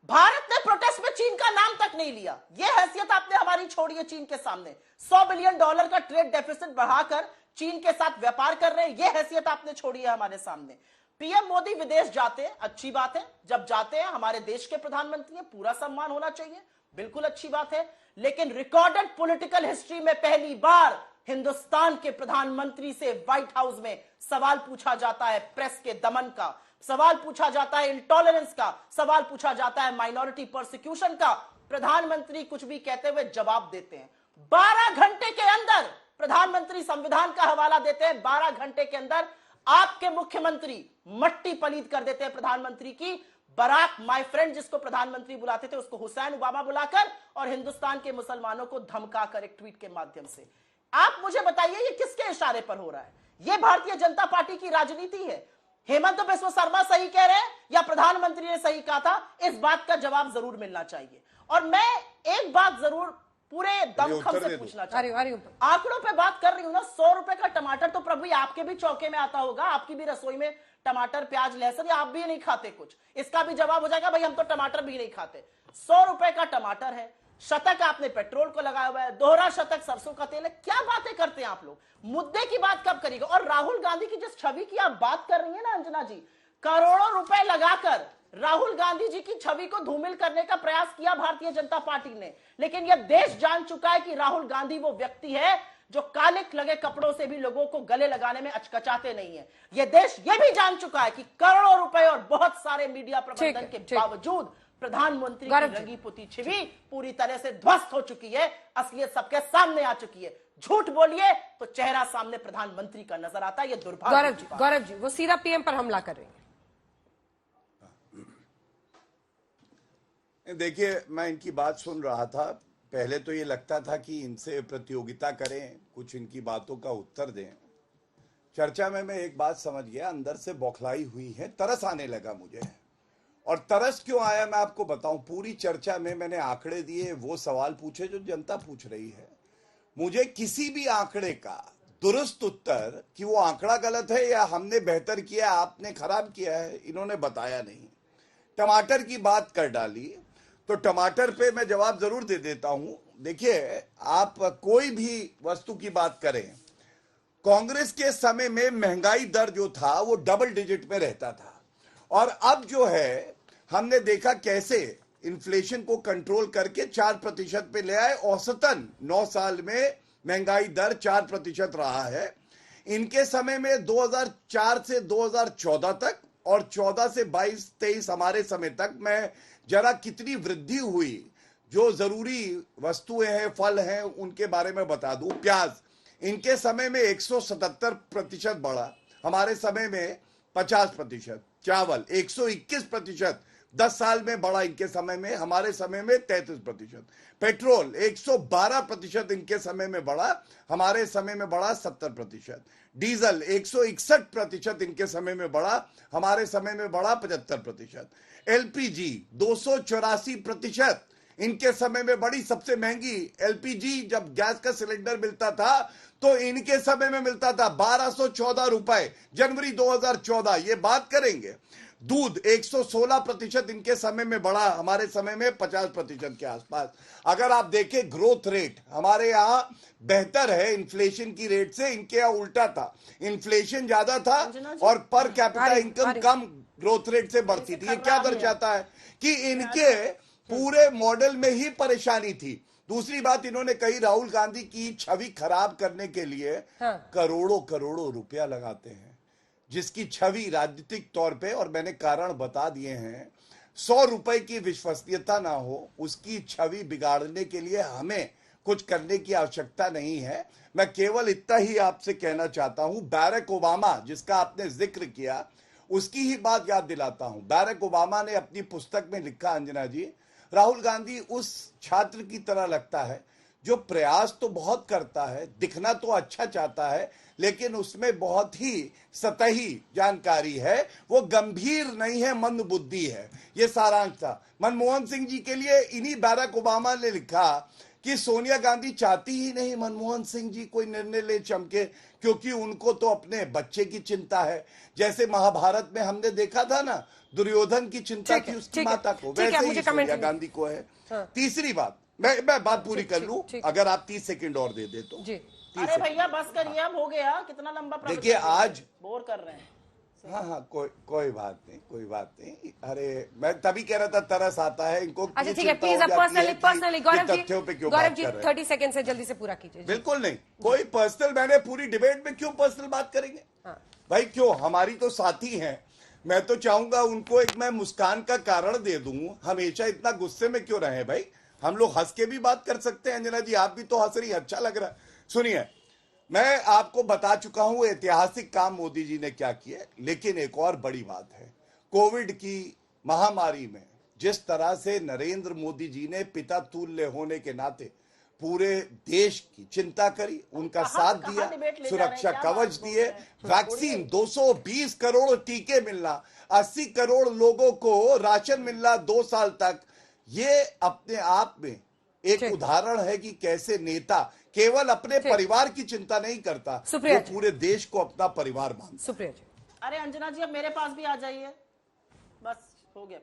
भारत ने प्रोटेस्ट में चीन का नाम तक नहीं लिया। यह हैसियत आपने हमारी छोड़ी है चीन के सामने। $100 बिलियन का ट्रेड डेफिसिट बढ़ाकर चीन के साथ व्यापार कर रहे हैं, यह हैसियत आपने छोड़ी है हमारे सामने। पीएम मोदी विदेश जाते हैं, अच्छी बात है। जब जाते हैं, हमारे देश के प्रधानमंत्री हैं, पूरा सम्मान होना चाहिए, बिल्कुल अच्छी बात है। लेकिन रिकॉर्डेड पॉलिटिकल हिस्ट्री में पहली बार हिंदुस्तान के प्रधानमंत्री से व्हाइट हाउस में सवाल पूछा जाता है प्रेस के दमन का, सवाल पूछा जाता है इंटॉलरेंस का, सवाल पूछा जाता है माइनॉरिटी परसिक्यूशन का। प्रधानमंत्री कुछ भी कहते हुए जवाब देते हैं। 12 घंटे के अंदर प्रधानमंत्री संविधान का हवाला देते हैं। 12 घंटे के अंदर आपके मुख्यमंत्री मट्टी पलीद कर देते हैं प्रधानमंत्री की। बराक माय फ्रेंड जिसको प्रधानमंत्री बुलाते थे, उसको हुसैन ओबामा बुलाकर और हिंदुस्तान के मुसलमानों को धमकाकर एक ट्वीट के माध्यम से। आप मुझे बताइए ये किसके इशारे पर हो रहा है? ये भारतीय जनता पार्टी की राजनीति है। हेमंत बिस्व शर्मा सही कह रहे हैं या प्रधानमंत्री ने सही कहा था? इस बात का जवाब जरूर मिलना चाहिए। और मैं एक बात जरूर पूरे दमखम से पूछना चाहती हूं। आंकड़ों पे बात कर रही हूं ना। 100 रुपए का टमाटर तो प्रभु आपके भी चौके में आता होगा, आपकी भी रसोई में टमाटर प्याज लहसुन, या आप भी नहीं खाते कुछ? इसका भी जवाब हो जाएगा भाई हम तो टमाटर भी नहीं खाते। 100 रुपए का टमाटर है, शतक आपने पेट्रोल को लगाया हुआ है, दोहरा शतक सरसों का तेल है। क्या बातें करते हैं आप लोग? मुद्दे की बात कब करेगा? और राहुल गांधी की जिस छवि की आप बात कर रही है ना अंजना जी, करोड़ों रुपए लगाकर राहुल गांधी जी की छवि को धूमिल करने का प्रयास किया भारतीय जनता पार्टी ने। लेकिन यह देश जान चुका है कि राहुल गांधी वो व्यक्ति है जो कालिक लगे कपड़ों से भी लोगों को गले लगाने में अचकचाते नहीं है। यह देश यह भी जान चुका है कि करोड़ों रुपए और बहुत सारे मीडिया प्रबंधन के बावजूद प्रधानमंत्री की रंगी पुती छवि पूरी तरह से ध्वस्त हो चुकी है। असलियत सबके सामने आ चुकी है। झूठ बोलिए तो चेहरा सामने प्रधानमंत्री का नजर आता है। यह दुर्भाग्य। गौरव जी वो सीधा पीएम पर हमला कर रही है। देखिए, मैं इनकी बात सुन रहा था। पहले तो ये लगता था कि इनसे प्रतियोगिता करें, कुछ इनकी बातों का उत्तर दें। चर्चा में मैं एक बात समझ गया, अंदर से बौखलाई हुई है, तरस आने लगा मुझे। और तरस क्यों आया मैं आपको बताऊं। पूरी चर्चा में मैंने आंकड़े दिए, वो सवाल पूछे जो जनता पूछ रही है। मुझे किसी भी आंकड़े का दुरुस्त उत्तर कि वो आंकड़ा गलत है या हमने बेहतर किया आपने खराब किया है, इन्होंने बताया नहीं। टमाटर की बात कर डाली तो टमाटर पे मैं जवाब जरूर दे देता हूं। देखिए, आप कोई भी वस्तु की बात करें, कांग्रेस के समय में महंगाई दर जो था वो डबल डिजिट में रहता था, और अब जो है हमने देखा कैसे इन्फ्लेशन को कंट्रोल करके 4% पे ले आए। औसतन 9 साल में महंगाई दर 4% रहा है। इनके समय में 2004 से 2014 तक और 14 से 22-23 हमारे समय तक मैं जरा कितनी वृद्धि हुई, जो जरूरी वस्तुएं हैं, फल हैं, उनके बारे में बता दूं। प्याज इनके समय में 177% बढ़ा, हमारे समय में 50%। चावल 121% 10 साल में बढ़ा इनके समय में, हमारे समय में 33%। पेट्रोल 112% इनके समय में बढ़ा, हमारे समय में बढ़ा 70%। डीजल 161% इनके समय में बढ़ा, हमारे समय में बढ़ा 75%। एलपीजी 284% इनके समय में बड़ी। सबसे महंगी एलपीजी जब गैस का सिलेंडर मिलता था तो इनके समय में मिलता था 1214 रुपए, जनवरी 2014। ये बात करेंगे। दूध 116% इनके समय में बढ़ा, हमारे समय में 50% के आसपास। अगर आप देखें ग्रोथ रेट हमारे यहां बेहतर है इन्फ्लेशन की रेट से, इनके यहां उल्टा था। इन्फ्लेशन ज्यादा था और पर कैपिटा इनकम कम ग्रोथ रेट से बढ़ती थी। ये क्या दर्शाता है कि इनके पूरे मॉडल में ही परेशानी थी। दूसरी बात इन्होंने कही राहुल गांधी की छवि खराब करने के लिए करोड़ों करोड़ों रुपया लगाते हैं, जिसकी छवि राजनीतिक तौर पे, और मैंने कारण बता दिए हैं, 100 रुपए की विश्वसनीयता ना हो, उसकी छवि बिगाड़ने के लिए हमें कुछ करने की आवश्यकता नहीं है। मैं केवल इतना ही आपसे कहना चाहता हूं, बैरक ओबामा जिसका आपने जिक्र किया, उसकी ही बात याद दिलाता हूं। बैरक ओबामा ने अपनी पुस्तक में लिखा, अंजना जी, राहुल गांधी उस छात्र की तरह लगता है जो प्रयास तो बहुत करता है, दिखना तो अच्छा चाहता है, लेकिन उसमें बहुत ही सतही जानकारी है, वो गंभीर नहीं है, मंद बुद्धि है। ये सारांश था। मनमोहन सिंह जी के लिए इन्हीं बैरक ओबामा ने लिखा कि सोनिया गांधी चाहती ही नहीं मनमोहन सिंह जी कोई निर्णय ले चमके, क्योंकि उनको तो अपने बच्चे की चिंता है। जैसे महाभारत में हमने देखा था ना, दुर्योधन की चिंता थी उसकी माता को, वैसे ही सोनिया गांधी को है। तीसरी बात, मैं बात पूरी कर लूं, अगर आप 30 सेकंड और दे दे तो। अरे भैया बस करिए, अब हो गया, कितना लंबा प्रवचन। देखिए आज बोर कर रहे हैं। हाँ, कोई बात नहीं। अरे मैं तभी कह रहा था, तरस आता है इनको। अच्छा ठीक है, प्लीज अब पर्सनली गौरव जी 30 सेकंड से जल्दी से पूरा कीजिए। बिल्कुल नहीं, कोई पर्सनल, मैंने पूरी डिबेट में क्यों पर्सनल बात करेंगे? भाई क्यों, हमारी तो साथी हैं। मैं तो चाहूंगा उनको एक मैं मुस्कान का कारण दे दूं। हमेशा इतना गुस्से में क्यों रहे भाई? हम लोग हंस के भी बात कर सकते हैं। अंजना जी आप भी तो हंस रही, अच्छा लग रहा है। सुनिए, मैं आपको बता चुका हूं ऐतिहासिक काम मोदी जी ने क्या किए, लेकिन एक और बड़ी बात है, कोविड की महामारी में जिस तरह से नरेंद्र मोदी जी ने पिता तुल्य होने के नाते पूरे देश की चिंता करी, उनका साथ दिया, सुरक्षा कवच दिए, वैक्सीन 220 करोड़ टीके मिलना, 80 करोड़ लोगों को राशन मिलना 2 साल तक, ये अपने आप में एक उदाहरण है कि कैसे नेता केवल अपने परिवार की चिंता नहीं करता, वो पूरे देश को अपना परिवार मानता। सुप्रिया जी, अरे अंजना जी अब मेरे पास भी आ जाइए, बस हो गया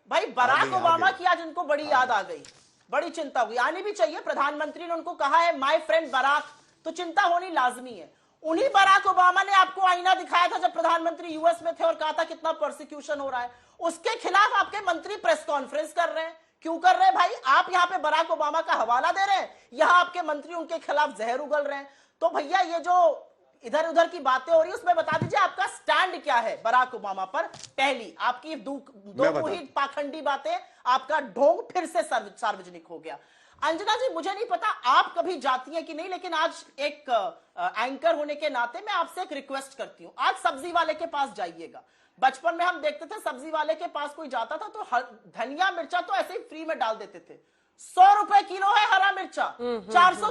भाई। बराक ओबामा की आज उनको बड़ी याद आ गई, बड़ी चिंता हुई, आनी भी चाहिए। प्रधानमंत्री ने उनको कहा है माय फ्रेंड बराक, तो चिंता होनी लाजमी है। उन्हीं बराक ओबामा ने आपको आईना दिखाया था जब प्रधानमंत्री यूएस में थे और कहा था कितना प्रोसिक्यूशन हो रहा है। उसके खिलाफ आपके मंत्री प्रेस कॉन्फ्रेंस कर रहे हैं। क्यों कर रहे हैं भाई? आप यहां पे बराक ओबामा का हवाला दे रहे हैं, यहां आपके मंत्री उनके खिलाफ जहर उगल रहे हैं। तो भैया ये जो इधर उधर की बातें हो रही है, उसमें बता दीजिए आपका स्टैंड क्या है बराक ओबामा पर। पहली आपकी दो ही पाखंडी बातें, आपका ढोंग फिर से सार्वजनिक हो गया। अंजना जी मुझे नहीं पता आप कभी जाती हैं कि नहीं, लेकिन आज एक एंकर होने के नाते मैं आपसे एक रिक्वेस्ट करती हूं, आज सब्जी वाले के पास जाइएगा। बचपन में हम देखते थे सब्जी वाले के पास कोई जाता था तो धनिया मिर्चा तो ऐसे ही फ्री में डाल देते थे। 100 रुपए किलो है हरा मिर्चा, 400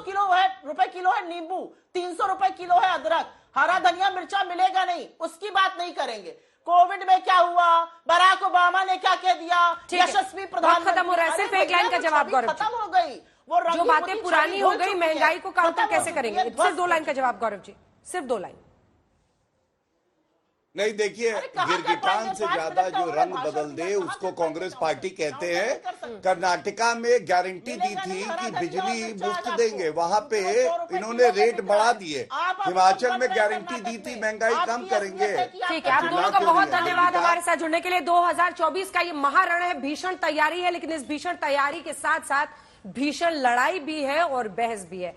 रुपए किलो है नींबू, 300 रुपए किलो है अदरक। हरा धनिया मिर्चा मिलेगा नहीं, उसकी बात नहीं करेंगे। कोविड में क्या हुआ, बराक ओबामा ने क्या कह दिया, यशस्वी प्रधानमंत्री, खत्म हो रहा है। सिर्फ एक लाइन का जवाब गौरव, खत्म हो गई वो जो बातें पुरानी हो गई, महंगाई को काउंटर कैसे करेंगे? सिर्फ 2 लाइन का जवाब गौरव जी, सिर्फ 2 लाइन। नहीं देखिए, गिरगिटान से ज्यादा जो रंग बदल दे उसको कांग्रेस पार्टी कहते हैं। कर्नाटका में गारंटी दी थी कि बिजली मुफ्त देंगे, वहां पे इन्होंने रेट बढ़ा दिए। हिमाचल में गारंटी दी थी महंगाई कम करेंगे। ठीक है, आप दोनों का बहुत धन्यवाद हमारे साथ जुड़ने के लिए। 2024 का ये महारण है, भीषण तैयारी है, लेकिन इस भीषण तैयारी के साथ साथ भीषण लड़ाई भी है और बहस भी है।